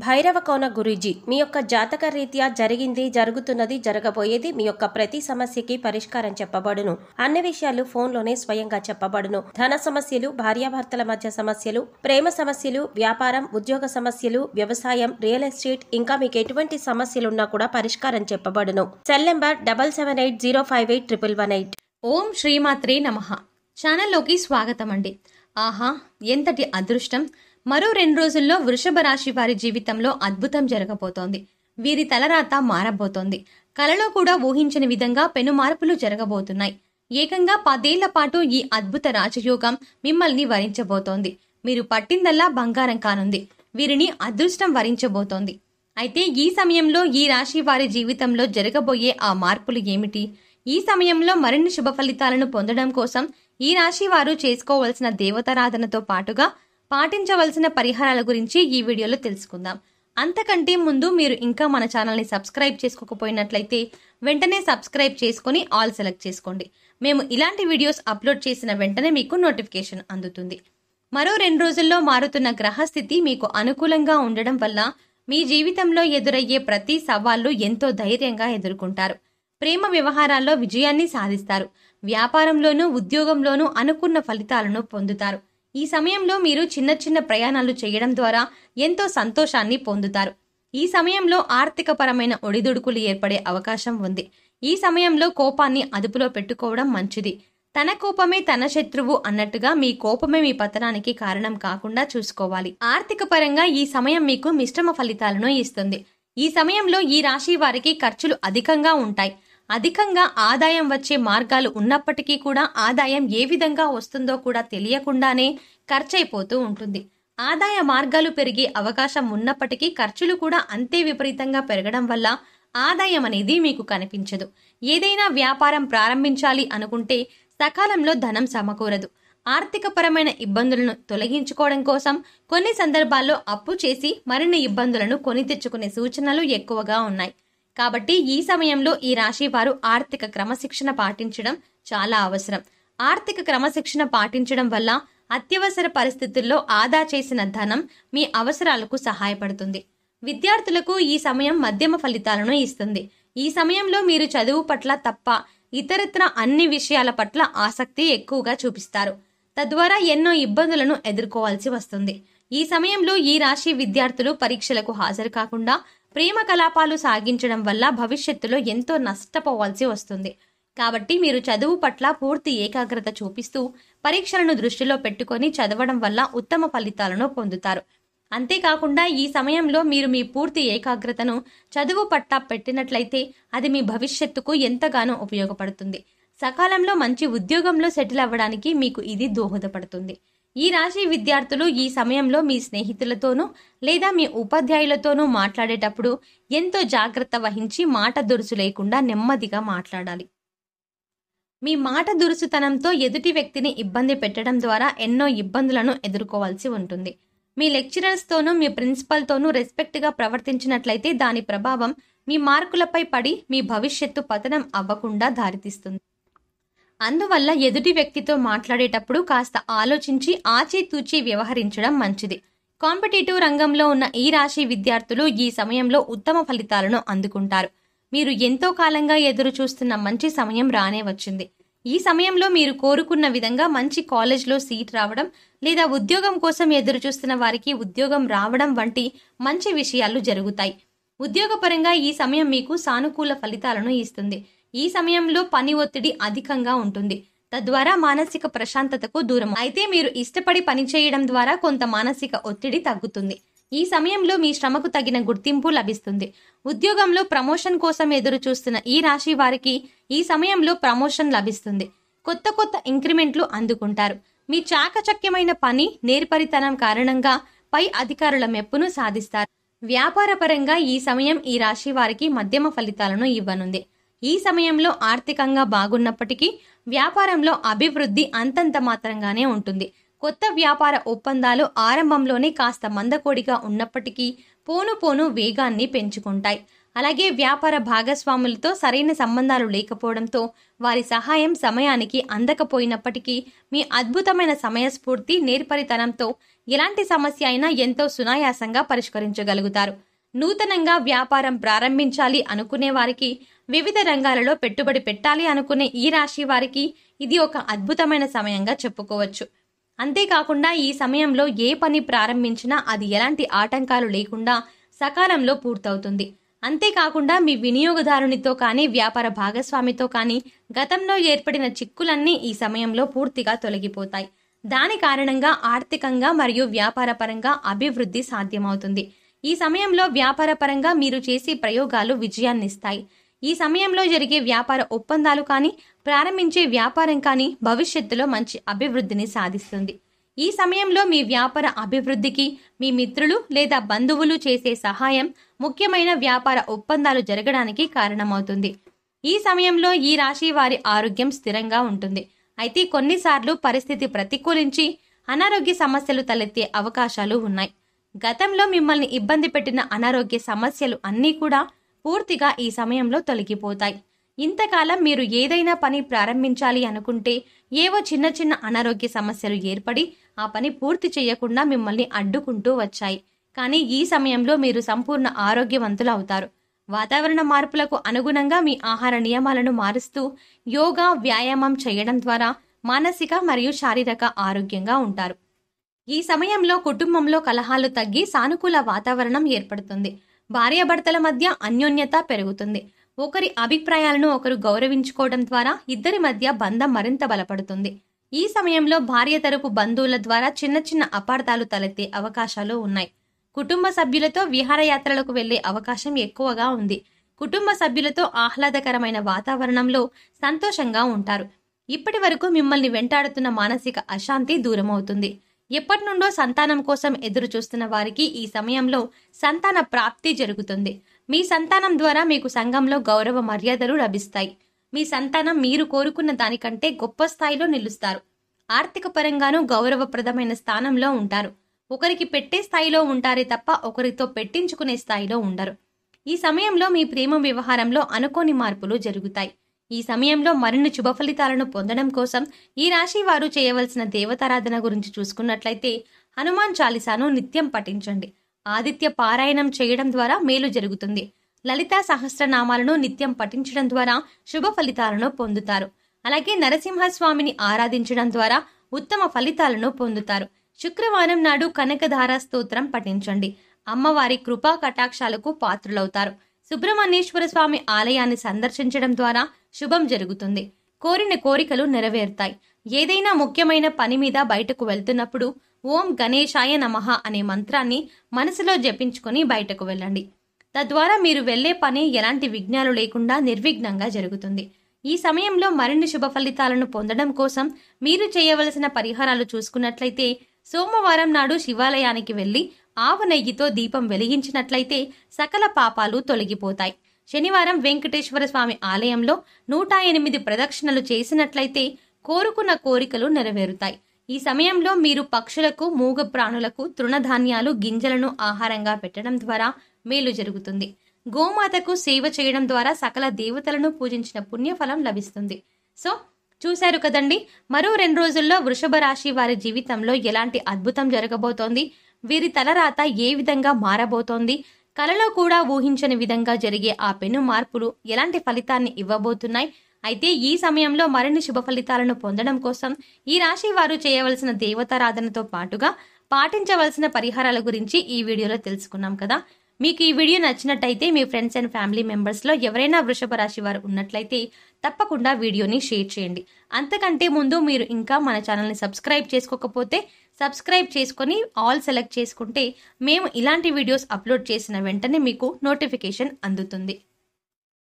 భైరవ కోన గురూజీ, మీ యొక్క జాతక రీత్యా జరిగింది, జరుగుతున్నది, జరగబోయేది, మీ యొక్క ప్రతి సమస్యకి పరిష్కారం చెప్పబడును. అన్ని విషయాలు ఫోన్లోనే స్వయంగా చెప్పబడును. ధన సమస్యలు, భార్యాభర్తల మధ్య సమస్యలు, ప్రేమ సమస్యలు, వ్యాపారం, ఉద్యోగ సమస్యలు, వ్యవసాయం, రియల్ ఎస్టేట్, ఇంకా మీకు ఎటువంటి సమస్యలున్నా కూడా పరిష్కారం చెప్పబడును. Cell number 7780581118. ఓం శ్రీమాత్రే నమః. ఛానల్లోకి స్వాగతం అండి. ఆహా, ఎంతటి అదృష్టం! మరో 2 రోజుల్లో వృషభ రాశి వారి జీవితంలో అద్భుతం జరగబోతోంది. వీరి తలరాత మారబోతోంది. కలలో కూడా ఊహించని విధంగా పెను మార్పులు జరగబోతున్నాయి. ఏకంగా 10 ఏళ్ల పాటు ఈ అద్భుత రాజయోగం మిమ్మల్ని వరించబోతోంది. మీరు పట్టిందల్లా బంగారం కానుంది. వీరిని అదృష్టం వరించబోతోంది. అయితే ఈ సమయంలో ఈ రాశి వారి జీవితంలో జరగబోయే ఆ మార్పులు ఏమిటి? ఈ సమయంలో మరిన్ని శుభ ఫలితాలను పొందడం కోసం ఈ రాశి వారు చేసుకోవలసిన దేవతారాధనతో పాటుగా పాటించవలసిన పరిహారాల గురించి ఈ వీడియోలో తెలుసుకుందాం. అంతకంటే ముందు మీరు ఇంకా మన ఛానల్ని సబ్స్క్రైబ్ చేసుకోకపోయినట్లయితే వెంటనే సబ్స్క్రైబ్ చేసుకుని ఆల్ సెలెక్ట్ చేసుకోండి. మేము ఇలాంటి వీడియోస్ అప్లోడ్ చేసిన వెంటనే మీకు నోటిఫికేషన్ అందుతుంది. మరో 2 రోజుల్లో మారుతున్న గ్రహస్థితి మీకు అనుకూలంగా ఉండడం వల్ల మీ జీవితంలో ఎదురయ్యే ప్రతి సవాళ్లు ఎంతో ధైర్యంగా ఎదుర్కొంటారు. ప్రేమ వ్యవహారాల్లో విజయాన్ని సాధిస్తారు. వ్యాపారంలోనూ ఉద్యోగంలోనూ అనుకున్న ఫలితాలను పొందుతారు. ఈ సమయంలో మీరు చిన్న చిన్న ప్రయాణాలు చేయడం ద్వారా ఎంతో సంతోషాన్ని పొందుతారు. ఈ సమయంలో ఆర్థికపరమైన ఒడిదుడుకులు ఏర్పడే అవకాశం ఉంది. ఈ సమయంలో కోపాన్ని అదుపులో పెట్టుకోవడం మంచిది. తన కోపమే తన శత్రువు అన్నట్టుగా మీ కోపమే మీ పతనానికి కారణం కాకుండా చూసుకోవాలి. ఆర్థిక పరంగా ఈ సమయం మీకు మిశ్రమ ఫలితాలను ఇస్తుంది. ఈ సమయంలో ఈ రాశి వారికి ఖర్చులు అధికంగా ఉంటాయి. అధికంగా ఆదాయం వచ్చే మార్గాలు ఉన్నప్పటికీ కూడా ఆదాయం ఏ విధంగా వస్తుందో కూడా తెలియకుండానే ఖర్చయిపోతూ ఉంటుంది. ఆదాయ మార్గాలు పెరిగే అవకాశం ఉన్నప్పటికీ ఖర్చులు కూడా అంతే విపరీతంగా పెరగడం వల్ల ఆదాయం అనేది మీకు కనిపించదు. ఏదైనా వ్యాపారం ప్రారంభించాలి అనుకుంటే సకాలంలో ధనం సమకూరదు. ఆర్థికపరమైన ఇబ్బందులను తొలగించుకోవడం కోసం కొన్ని సందర్భాల్లో అప్పు చేసి మరిన్ని ఇబ్బందులను కొని తెచ్చుకునే సూచనలు ఎక్కువగా ఉన్నాయి. కాబట్టి ఈ సమయంలో ఈ రాశి వారు ఆర్థిక క్రమశిక్షణ పాటించడం చాలా అవసరం. ఆర్థిక క్రమశిక్షణ పాటించడం వల్ల అత్యవసర పరిస్థితుల్లో ఆదా చేసిన ధనం మీ అవసరాలకు సహాయపడుతుంది. విద్యార్థులకు ఈ సమయం మధ్యమ ఫలితాలను ఇస్తుంది. ఈ సమయంలో మీరు చదువు పట్ల తప్ప ఇతరత్ర అన్ని విషయాల పట్ల ఆసక్తి ఎక్కువగా చూపిస్తారు. తద్వారా ఎన్నో ఇబ్బందులను ఎదుర్కోవాల్సి వస్తుంది. ఈ సమయంలో ఈ రాశి విద్యార్థులు పరీక్షలకు హాజరు కాకుండా ప్రేమ కలాపాలు సాగించడం వల్ల భవిష్యత్తులో ఎంతో నష్టపోవాల్సి వస్తుంది. కాబట్టి మీరు చదువు పట్ల పూర్తి ఏకాగ్రత చూపిస్తూ పరీక్షలను దృష్టిలో పెట్టుకొని చదవడం వల్ల ఉత్తమ ఫలితాలను పొందుతారు. అంతేకాకుండా ఈ సమయంలో మీరు మీ పూర్తి ఏకాగ్రతను చదువు పట్ల పెట్టినట్లయితే అది మీ భవిష్యత్తుకు ఎంతగానో ఉపయోగపడుతుంది. సకాలంలో మంచి ఉద్యోగంలో సెటిల్ అవ్వడానికి మీకు ఇది దోహదపడుతుంది. ఈ రాశి విద్యార్థులు ఈ సమయంలో మీ స్నేహితులతోనూ లేదా మీ ఉపాధ్యాయులతోనూ మాట్లాడేటప్పుడు ఎంతో జాగ్రత్త వహించి మాట దురుసు లేకుండా నెమ్మదిగా మాట్లాడాలి. మీ మాట దురుసుతనంతో ఎదుటి వ్యక్తిని ఇబ్బంది పెట్టడం ద్వారా ఎన్నో ఇబ్బందులను ఎదుర్కోవాల్సి ఉంటుంది. మీ లెక్చరర్స్తోనూ మీ ప్రిన్సిపల్తోనూ రెస్పెక్ట్గా ప్రవర్తించినట్లయితే దాని ప్రభావం మీ మార్కులపై పడి మీ భవిష్యత్తు పతనం అవ్వకుండా దారితీస్తుంది. అందువల్ల ఎదుటి వ్యక్తితో మాట్లాడేటప్పుడు కాస్త ఆలోచించి ఆచితూచి వ్యవహరించడం మంచిది. కాంపిటేటివ్ రంగంలో ఉన్న ఈ రాశి విద్యార్థులు ఈ సమయంలో ఉత్తమ ఫలితాలను అందుకుంటారు. మీరు ఎంతో కాలంగా ఎదురు చూస్తున్న మంచి సమయం రానే వచ్చింది. ఈ సమయంలో మీరు కోరుకున్న విధంగా మంచి కాలేజ్లో సీట్ రావడం లేదా ఉద్యోగం కోసం ఎదురు చూస్తున్న వారికి ఉద్యోగం రావడం వంటి మంచి విషయాలు జరుగుతాయి. ఉద్యోగపరంగా ఈ సమయం మీకు సానుకూల ఫలితాలను ఇస్తుంది. ఈ సమయంలో పని ఒత్తిడి అధికంగా ఉంటుంది. తద్వారా మానసిక ప్రశాంతతకు దూరం. అయితే మీరు ఇష్టపడి పని చేయడం ద్వారా కొంత మానసిక ఒత్తిడి తగ్గుతుంది. ఈ సమయంలో మీ శ్రమకు తగిన గుర్తింపు లభిస్తుంది. ఉద్యోగంలో ప్రమోషన్ కోసం ఎదురు చూస్తున్న ఈ రాశి వారికి ఈ సమయంలో ప్రమోషన్ లభిస్తుంది. కొత్త కొత్త ఇంక్రిమెంట్లు అందుకుంటారు. మీ చాకచక్యమైన పని, నేర్పరితనం కారణంగా పై అధికారుల మెప్పును సాధిస్తారు. వ్యాపారపరంగా ఈ సమయం ఈ రాశి వారికి మధ్యమ ఫలితాలను ఇవ్వనుంది. ఈ సమయంలో ఆర్థికంగా బాగున్నప్పటికీ వ్యాపారంలో అభివృద్ధి అంతంత మాత్రంగానే ఉంటుంది. కొత్త వ్యాపార ఒప్పందాలు ఆరంభంలోనే కాస్త మందకోడిగా ఉన్నప్పటికీ పోను పోను వేగాన్ని పెంచుకుంటాయి. అలాగే వ్యాపార భాగస్వాములతో సరైన సంబంధాలు లేకపోవడంతో వారి సహాయం సమయానికి అందకపోయినప్పటికీ మీ అద్భుతమైన సమయస్ఫూర్తి, నేర్పరితనంతో ఎలాంటి సమస్య అయినా ఎంతో సునాయాసంగా పరిష్కరించగలుగుతారు. నూతనంగా వ్యాపారం ప్రారంభించాలి అనుకునే వారికి, వివిధ రంగాలలో పెట్టుబడి పెట్టాలి అనుకునే ఈ రాశి వారికి ఇది ఒక అద్భుతమైన సమయంగా చెప్పుకోవచ్చు. అంతేకాకుండా ఈ సమయంలో ఏ పని ప్రారంభించినా అది ఎలాంటి ఆటంకాలు లేకుండా సకాలంలో పూర్తవుతుంది. అంతేకాకుండా మీ వినియోగదారునితో కానీ, వ్యాపార భాగస్వామితో కానీ గతంలో ఏర్పడిన చిక్కులన్నీ ఈ సమయంలో పూర్తిగా తొలగిపోతాయి. దాని కారణంగా ఆర్థికంగా మరియు వ్యాపారపరంగా అభివృద్ధి సాధ్యమవుతుంది. ఈ సమయంలో వ్యాపారపరంగా మీరు చేసే ప్రయోగాలు విజయాన్నిస్తాయి. ఈ సమయంలో జరిగే వ్యాపార ఒప్పందాలు కానీ, ప్రారంభించే వ్యాపారం కానీ భవిష్యత్తులో మంచి అభివృద్ధిని సాధిస్తుంది. ఈ సమయంలో మీ వ్యాపార అభివృద్ధికి మీ మిత్రులు లేదా బంధువులు చేసే సహాయం ముఖ్యమైన వ్యాపార ఒప్పందాలు జరగడానికి కారణమవుతుంది. ఈ సమయంలో ఈ రాశి వారి ఆరోగ్యం స్థిరంగా ఉంటుంది. అయితే కొన్నిసార్లు పరిస్థితి ప్రతికూలించి అనారోగ్య సమస్యలు తలెత్తే అవకాశాలు ఉన్నాయి. గతంలో మిమ్మల్ని ఇబ్బంది పెట్టిన అనారోగ్య సమస్యలు అన్నీ కూడా పూర్తిగా ఈ సమయంలో తొలగిపోతాయి. ఇంతకాలం మీరు ఏదైనా పని ప్రారంభించాలి అనుకుంటే ఏవో చిన్న చిన్న అనారోగ్య సమస్యలు ఏర్పడి ఆ పని పూర్తి చేయకుండా మిమ్మల్ని అడ్డుకుంటూ వచ్చాయి. కానీ ఈ సమయంలో మీరు సంపూర్ణ ఆరోగ్యవంతులు అవుతారు. వాతావరణ మార్పులకు అనుగుణంగా మీ ఆహార నియమాలను మారుస్తూ యోగా, వ్యాయామం చేయడం ద్వారా మానసిక మరియు శారీరక ఆరోగ్యంగా ఉంటారు. ఈ సమయంలో కుటుంబంలో కలహాలు తగ్గి సానుకూల వాతావరణం ఏర్పడుతుంది. భార్యాభర్తల మధ్య అన్యోన్యత పెరుగుతుంది. ఒకరి అభిప్రాయాలను ఒకరు గౌరవించుకోవడం ద్వారా ఇద్దరి మధ్య బంధం మరింత బలపడుతుంది. ఈ సమయంలో భార్య తరపు బంధువుల ద్వారా చిన్న చిన్న అపార్థాలు తలెత్తే అవకాశాలు ఉన్నాయి. కుటుంబ సభ్యులతో విహారయాత్రలకు వెళ్లే అవకాశం ఎక్కువగా ఉంది. కుటుంబ సభ్యులతో ఆహ్లాదకరమైన వాతావరణంలో సంతోషంగా ఉంటారు. ఇప్పటి వరకు మిమ్మల్ని వెంటాడుతున్న మానసిక అశాంతి దూరమవుతుంది. ఎప్పటి నుండో సంతానం కోసం ఎదురు చూస్తున్న వారికి ఈ సమయంలో సంతాన ప్రాప్తి జరుగుతుంది. మీ సంతానం ద్వారా మీకు సంఘంలో గౌరవ మర్యాదలు లభిస్తాయి. మీ సంతానం మీరు కోరుకున్న దానికంటే గొప్ప స్థాయిలో నిలుస్తారు. ఆర్థిక పరంగానూ గౌరవప్రదమైన స్థానంలో ఉంటారు. ఒకరికి పెట్టే స్థాయిలో ఉంటారే తప్ప ఒకరితో పెట్టించుకునే స్థాయిలో ఉండరు. ఈ సమయంలో మీ ప్రేమ వ్యవహారంలో అనుకోని మార్పులు జరుగుతాయి. ఈ సమయంలో మరిన్ని శుభ ఫలితాలను పొందడం కోసం ఈ రాశి వారు చేయవలసిన దేవతారాధన గురించి చూసుకున్నట్లయితే హనుమాన్ చాలీసాను నిత్యం పఠించండి. ఆదిత్య పారాయణం చేయడం ద్వారా మేలు జరుగుతుంది. లలితా సహస్రనామాలను నిత్యం పఠించడం ద్వారా శుభ ఫలితాలను పొందుతారు. అలాగే నరసింహస్వామిని ఆరాధించడం ద్వారా ఉత్తమ ఫలితాలను పొందుతారు. శుక్రవారం నాడు కనకధార స్తోత్రం పఠించండి. అమ్మవారి కృపా కటాక్షాలకు పాత్రులవుతారు. సుబ్రహ్మణ్యేశ్వర స్వామి ఆలయాన్ని సందర్శించడం ద్వారా శుభం జరుగుతుంది. కోరిన కోరికలు నెరవేరుతాయి. ఏదైనా ముఖ్యమైన పని మీద బయటకు వెళ్తున్నప్పుడు ఓం గణేశాయ నమః అనే మంత్రాన్ని మనసులో జపించుకొని బయటకు వెళ్ళండి. తద్వారా మీరు వెళ్లే పని ఎలాంటి విఘ్నాలు లేకుండా నిర్విఘ్నంగా జరుగుతుంది. ఈ సమయంలో మరిన్ని శుభ ఫలితాలను పొందడం కోసం మీరు చేయవలసిన పరిహారాలు చూసుకున్నట్లయితే సోమవారం నాడు శివాలయానికి వెళ్లి ఆవు నెయ్యితో దీపం వెలిగించినట్లయితే సకల పాపాలు తొలగిపోతాయి. శనివారం వెంకటేశ్వర స్వామి ఆలయంలో 108 ప్రదక్షిణలు చేసినట్లయితే కోరుకున్న కోరికలు నెరవేరుతాయి. ఈ సమయంలో మీరు పక్షులకు, మూగ ప్రాణులకు తృణధాన్యాలు, గింజలను ఆహారంగా పెట్టడం ద్వారా మేలు జరుగుతుంది. గోమాతకు సేవ చేయడం ద్వారా సకల దేవతలను పూజించిన పుణ్యఫలం లభిస్తుంది. సో చూశారు కదండి, మరో 2 రోజుల్లో వృషభ రాశి వారి జీవితంలో ఎలాంటి అద్భుతం జరగబోతోంది, వీరి తలరాత ఏ విధంగా మారబోతోంది, కలలో కూడా ఊహించని విధంగా జరిగే ఆ పెను మార్పులు ఎలాంటి ఫలితాన్ని ఇవ్వబోతున్నాయి. అయితే ఈ సమయంలో మరిన్ని శుభ ఫలితాలను పొందడం కోసం ఈ రాశి వారు చేయవలసిన దేవతారాధనతో పాటుగా పాటించవలసిన పరిహారాల గురించి ఈ వీడియోలో తెలుసుకున్నాం కదా. మీకు ఈ వీడియో నచ్చినట్టయితే మీ ఫ్రెండ్స్ అండ్ ఫ్యామిలీ మెంబర్స్లో ఎవరైనా వృషభ రాశి వారు ఉన్నట్లయితే తప్పకుండా వీడియోని షేర్ చేయండి. అంతకంటే ముందు మీరు ఇంకా మన ఛానల్ని సబ్స్క్రైబ్ చేసుకోకపోతే సబ్స్క్రైబ్ చేసుకొని ఆల్ సెలెక్ట్ చేసుకుంటే మేము ఇలాంటి వీడియోస్ అప్లోడ్ చేసిన వెంటనే మీకు నోటిఫికేషన్ అందుతుంది.